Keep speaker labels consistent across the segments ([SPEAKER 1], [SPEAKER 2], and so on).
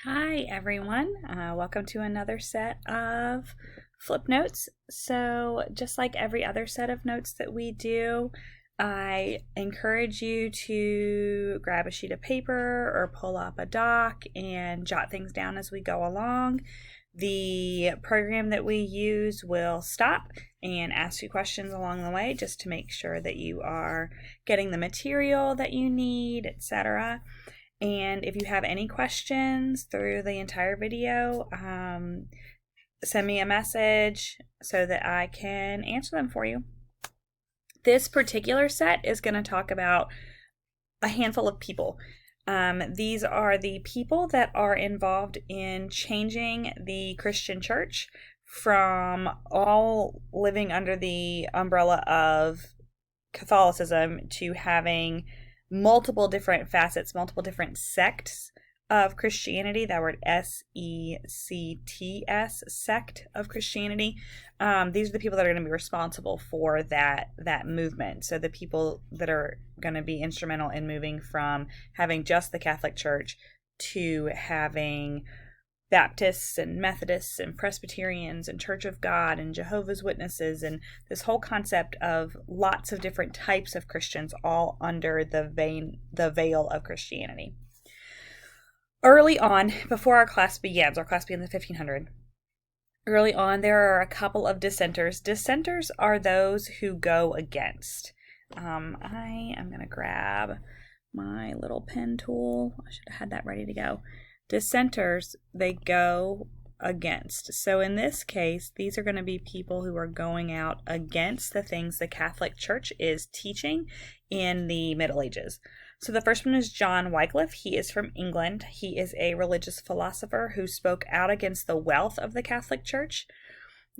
[SPEAKER 1] Hi, everyone. Welcome to another set of flip notes. So, just like every other set of notes that we do, I encourage you to grab a sheet of paper or pull up a doc and jot things down as we go along. The program that we use will stop and ask you questions along the way just to make sure that you are getting the material that you need, etc. And if you have any questions through the entire video, send me a message so that I can answer them for you. This particular set is going to talk about a handful of people. These are the people that are involved in changing the Christian church from all living under the umbrella of Catholicism to having multiple different facets, multiple different sects of Christianity. That word sects, sect of Christianity. These are the people that are going to be responsible for that movement. So the people that are going to be instrumental in moving from having just the Catholic Church to having Baptists and Methodists and Presbyterians and Church of God and Jehovah's Witnesses, and this whole concept of lots of different types of Christians all under the veil of Christianity. Early on, before our class begins in 1500, early on there are a couple of dissenters. Dissenters are those who go against. I am going to grab my little pen tool. I should have had that ready to go. Dissenters, they go against. So in this case, these are going to be people who are going out against the things the Catholic Church is teaching in the Middle Ages. So the first one is John Wycliffe. He is from England. He is a religious philosopher who spoke out against the wealth of the Catholic Church.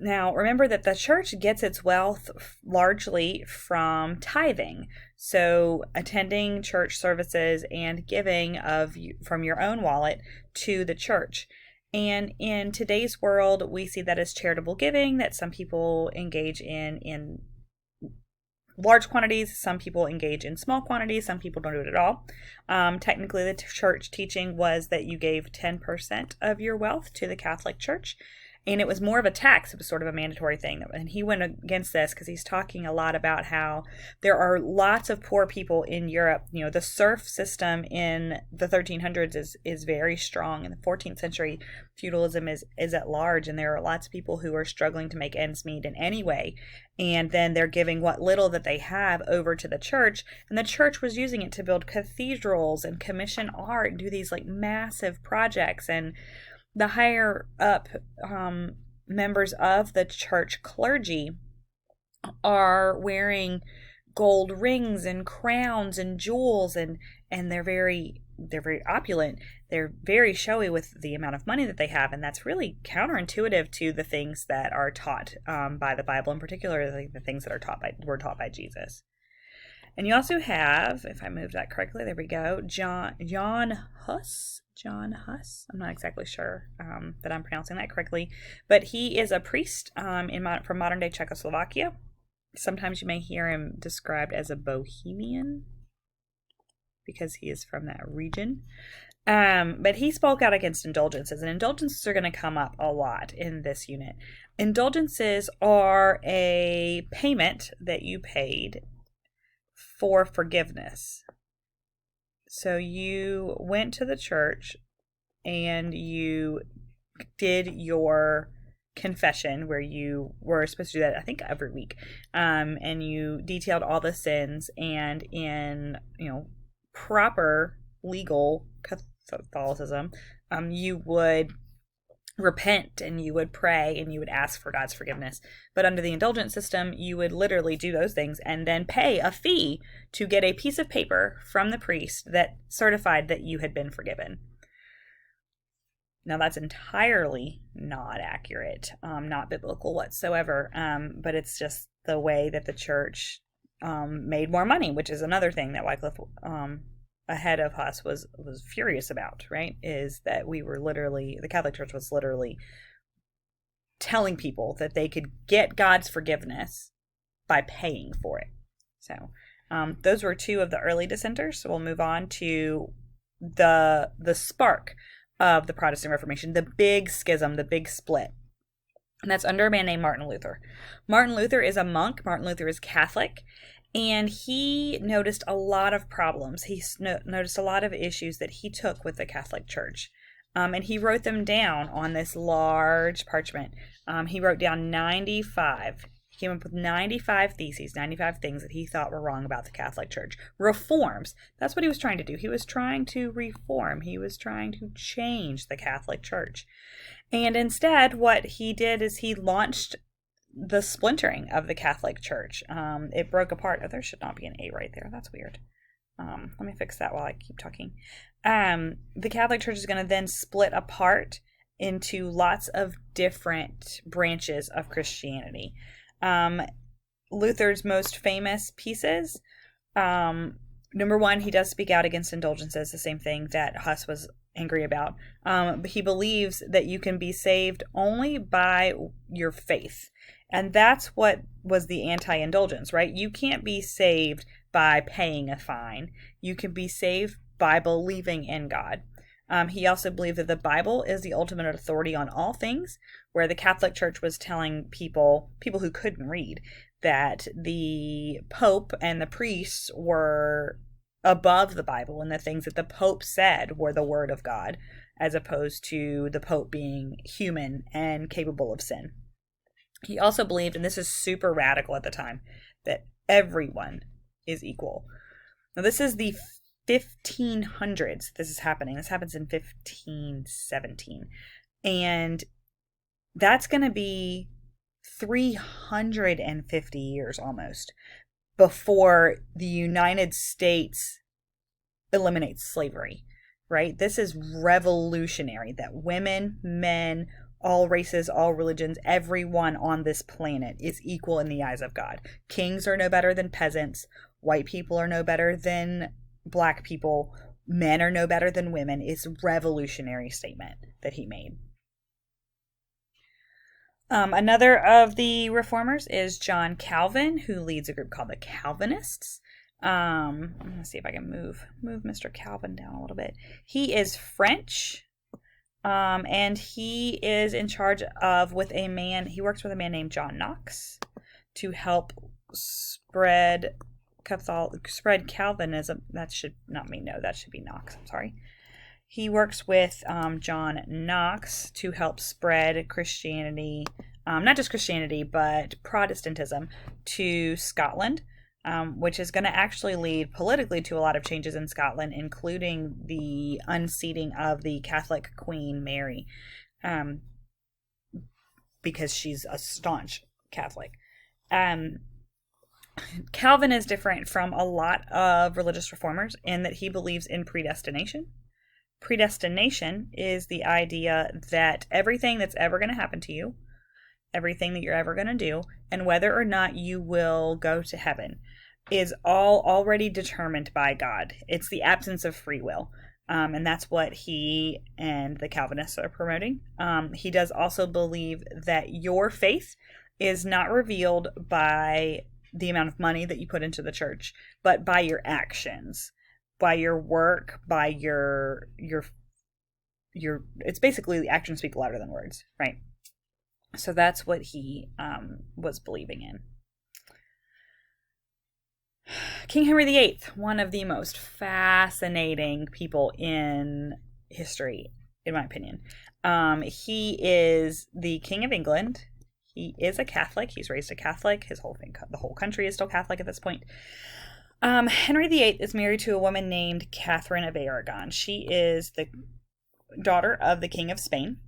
[SPEAKER 1] Now, remember that the church gets its wealth largely from tithing. So, attending church services and giving from your own wallet to the church. And in today's world, we see that as charitable giving that some people engage in large quantities, some people engage in small quantities, some people don't do it at all. Technically, the church teaching was that you gave 10% of your wealth to the Catholic Church. And it was more of a tax. It was sort of a mandatory thing. And he went against this because he's talking a lot about how there are lots of poor people in Europe. You know, the serf system in the 1300s is very strong. In the 14th century, feudalism is at large. And there are lots of people who are struggling to make ends meet in any way. And then they're giving what little that they have over to the church. And the church was using it to build cathedrals and commission art and do these like massive projects. And the higher up members of the church clergy are wearing gold rings and crowns and jewels, and they're very opulent. They're very showy with the amount of money that they have, and that's really counterintuitive to the things that are taught by the Bible, in particular the things that were taught by Jesus. And you also have, if I moved that correctly, there we go, John Huss. I'm not exactly sure that I'm pronouncing that correctly, but he is a priest from modern day Czechoslovakia. Sometimes you may hear him described as a Bohemian because he is from that region. But he spoke out against indulgences, and indulgences are going to come up a lot in this unit. Indulgences are a payment that you paid for forgiveness. So you went to the church and you did your confession, where you were supposed to do that, I think, every week. And you detailed all the sins, and in, proper legal Catholicism, you would repent and you would pray and you would ask for God's forgiveness. But under the indulgence system, you would literally do those things and then pay a fee to get a piece of paper from the priest that certified that you had been forgiven. Now, that's entirely not accurate, not biblical whatsoever, but it's just the way that the church made more money, which is another thing that Wycliffe ahead of Huss was furious about, right? Is that the Catholic Church was literally telling people that they could get God's forgiveness by paying for it. So those were two of the early dissenters. So we'll move on to the spark of the Protestant Reformation, the big schism, the big split. And that's under a man named Martin Luther. Martin Luther is a monk. Martin Luther is Catholic. And he noticed a lot of problems. He noticed a lot of issues that he took with the Catholic Church. And he wrote them down on this large parchment. He wrote down 95. He came up with 95 theses, 95 things that he thought were wrong about the Catholic Church. Reforms. That's what he was trying to do. He was trying to reform. He was trying to change the Catholic Church. And instead, what he did is he launched the splintering of the Catholic Church. It broke apart. Oh, there should not be an A right there. That's weird. Let me fix that while I keep talking. The Catholic Church is going to then split apart into lots of different branches of Christianity. Luther's most famous pieces, number one, he does speak out against indulgences, the same thing that Huss was angry about. But he believes that you can be saved only by your faith. And that's what was the anti-indulgence, right? You can't be saved by paying a fine. You can be saved by believing in God. He also believed that the Bible is the ultimate authority on all things, where the Catholic Church was telling people who couldn't read, that the Pope and the priests were above the Bible, and the things that the Pope said were the word of God, as opposed to the Pope being human and capable of sin. He also believed, and this is super radical at the time, that everyone is equal. Now, this is the 1500s. This is happening. This happens in 1517. And that's going to be 350 years almost before the United States eliminates slavery, right? This is revolutionary, that women, men, all races, all religions, everyone on this planet is equal in the eyes of God. Kings are no better than peasants. White people are no better than Black people. Men are no better than women. It's a revolutionary statement that he made. Another of the reformers is John Calvin, who leads a group called the Calvinists. I'm going to see if I can move Mr. Calvin down a little bit. He is French. And he is in charge of, he works with a man named John Knox to help spread Calvinism. That should not mean, no, that should be Knox. I'm sorry. He works with John Knox to help spread Christianity, not just Christianity, but Protestantism to Scotland. Which is going to actually lead politically to a lot of changes in Scotland, including the unseating of the Catholic Queen Mary, because she's a staunch Catholic. Calvin is different from a lot of religious reformers in that he believes in predestination. Predestination is the idea that everything that's ever going to happen to you, everything that you're ever going to do, and whether or not you will go to heaven is all already determined by God. It's the absence of free will. And that's what he and the Calvinists are promoting. He does also believe that your faith is not revealed by the amount of money that you put into the church, but by your actions, by your work, by your it's basically the actions speak louder than words, right? So that's what he was believing in. King Henry VIII, one of the most fascinating people in history, in my opinion. He is the King of England. He is a Catholic. He's raised a Catholic. The whole country is still Catholic at this point. Henry VIII is married to a woman named Catherine of Aragon. She is the daughter of the King of Spain,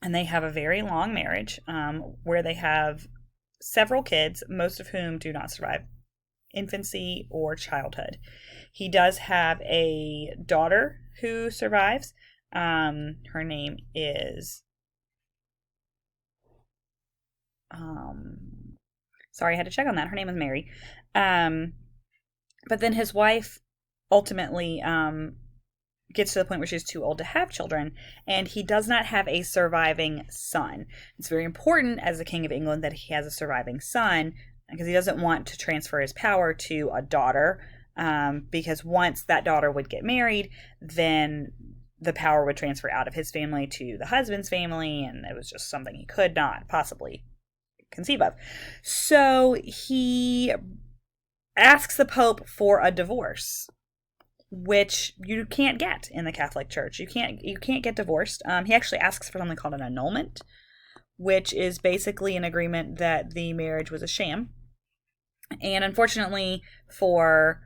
[SPEAKER 1] and they have a very long marriage where they have several kids, most of whom do not survive infancy or childhood. He does have a daughter who survives. Her name is sorry, I had to check on that. Her name is Mary. But then his wife ultimately gets to the point where she's too old to have children, and he does not have a surviving son. It's very important as the King of England that he has a surviving son, because he doesn't want to transfer his power to a daughter, because once that daughter would get married, then the power would transfer out of his family to the husband's family, and it was just something he could not possibly conceive of. So he asks the Pope for a divorce, which you can't get in the Catholic Church. You can't get divorced. He actually asks for something called an annulment, which is basically an agreement that the marriage was a sham. And unfortunately for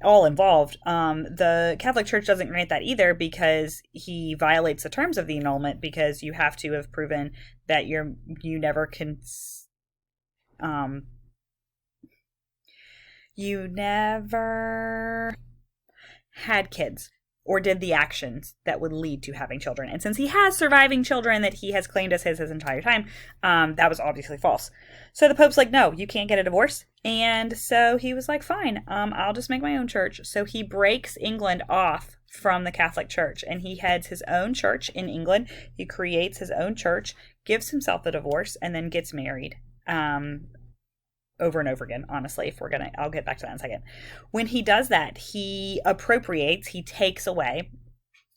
[SPEAKER 1] all involved, the Catholic Church doesn't grant that either, because he violates the terms of the annulment, because you have to have proven that you never had kids or did the actions that would lead to having children. And since he has surviving children that he has claimed as his entire time, that was obviously false. So the Pope's like, no, you can't get a divorce. And so he was like, fine, I'll just make my own church. So he breaks England off from the Catholic Church, and he heads his own church in England. He creates his own church, gives himself a divorce, and then gets married. Over and over again, honestly, I'll get back to that in a second. When he does that, he takes away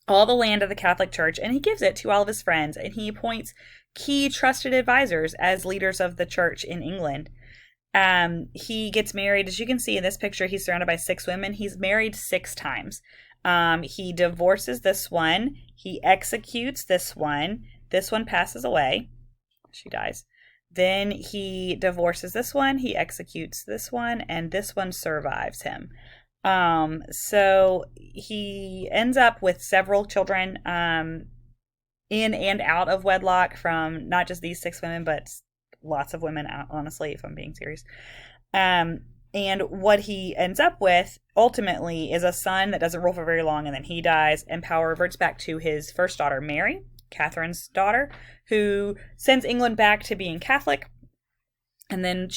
[SPEAKER 1] all the land of the Catholic Church, and he gives it to all of his friends, and he appoints key trusted advisors as leaders of the church in England. He gets married. As you can see in this picture, he's surrounded by 6 women. He's married 6 times. He divorces this one. He executes this one. This one passes away. She dies. Then he divorces this one, he executes this one, and this one survives him. So he ends up with several children in and out of wedlock from not just these 6 women, but lots of women, honestly, if I'm being serious. And what he ends up with, ultimately, is a son that doesn't rule for very long, and then he dies, and power reverts back to his first daughter, Mary, Catherine's daughter, who sends England back to being Catholic. And then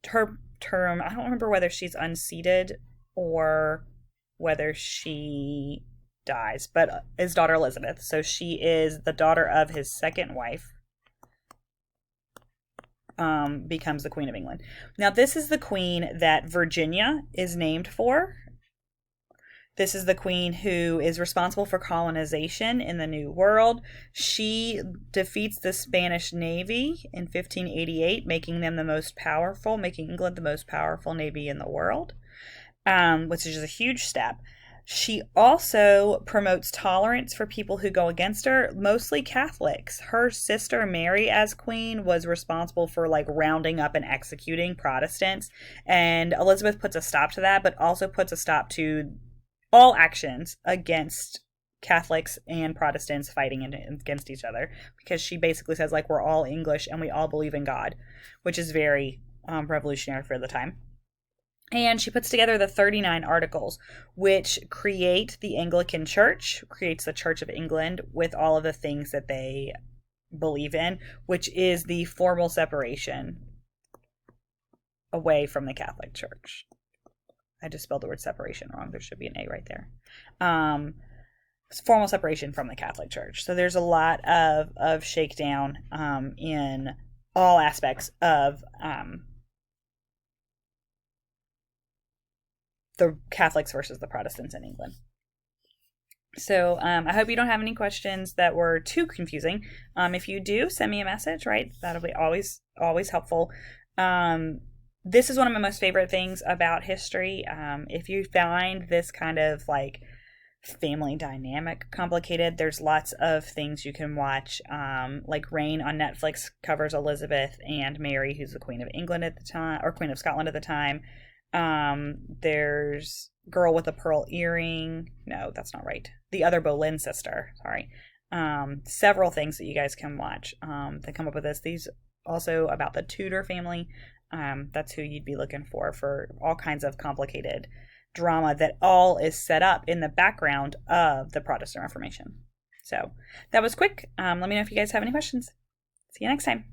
[SPEAKER 1] her term, I don't remember whether she's unseated or whether she dies, but his daughter Elizabeth. So she is the daughter of his second wife, becomes the Queen of England. Now, this is the queen that Virginia is named for. This is the queen who is responsible for colonization in the New World. She defeats the Spanish Navy in 1588, making England the most powerful navy in the world, which is a huge step. She also promotes tolerance for people who go against her, mostly Catholics. Her sister Mary, as queen, was responsible for rounding up and executing Protestants, and Elizabeth puts a stop to that, but also puts a stop to all actions against Catholics and Protestants fighting against each other, because she basically says, we're all English and we all believe in God, which is very revolutionary for the time. And she puts together the 39 Articles, which create the Anglican Church, creates the Church of England with all of the things that they believe in, which is the formal separation away from the Catholic Church. I just spelled the word separation wrong. There should be an A right there. Formal separation from the Catholic Church. So there's a lot of shakedown in all aspects of the Catholics versus the Protestants in England. So I hope you don't have any questions that were too confusing. If you do, send me a message, right? That'll be always helpful. This is one of my most favorite things about history. If you find this kind of family dynamic complicated, there's lots of things you can watch. Reign on Netflix covers Elizabeth and Mary, who's the Queen of England at the time, or Queen of Scotland at the time. There's Girl with a Pearl Earring. No, that's not right. The Other Boleyn Sister. Sorry. Several things that you guys can watch that come up with this. These also about the Tudor family. That's who you'd be looking for all kinds of complicated drama that all is set up in the background of the Protestant Reformation. So that was quick. Let me know if you guys have any questions. See you next time.